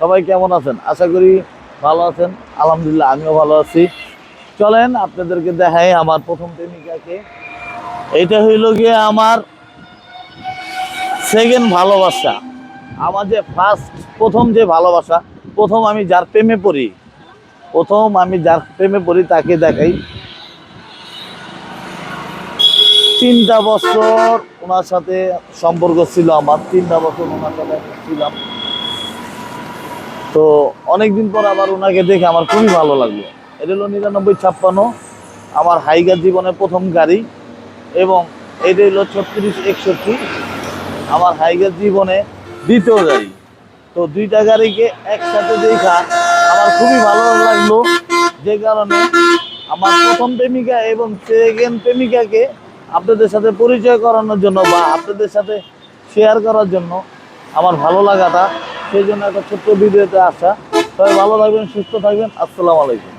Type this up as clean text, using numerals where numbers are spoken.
সবাই কেমন আছেন? আশা করি ভালো আছেন। আলহামদুলিল্লাহ আমিও ভালো আছি। চলেন আপনাদেরকে দেখাই আমার প্রথম প্রেমিকাকে। এইটা হইল গিয়ে আমার সেকেন্ড ভালোবাসা। আমার যে প্রথম যে ভালোবাসা, প্রথম আমি যার প্রেমে পড়ি তাকে দেখাই। 3টা বছর ওনার সাথে সম্পর্ক ছিল আমার। 3টা বছর ওনার সাথে আমি ছিলাম। তো অনেকদিন পর আবার ওনাকে দেখে আমার খুবই ভালো লাগলো। এটা হলো 9956 আমার হাইগার জীবনের প্রথম গাড়ি, এবং এটা হলো 3661 আমার হাইগার জীবনে দ্বিতীয় গাড়ি। তো 2টা গাড়িকে একসাথে দেখা আমার খুবই ভালো লাগলো, যে কারণে আমার প্রথম প্রেমিকা এবং সেকেন্ড প্রেমিকাকে আপনাদের সাথে পরিচয় করানোর জন্য বা আপনাদের সাথে শেয়ার করার জন্য আমার ভালো লাগাটা, সেই জন্য একটা ছোট্ট ভিডিওতে আসা। সবাই ভালো থাকবেন, সুস্থ থাকবেন। আসসালামু আলাইকুম।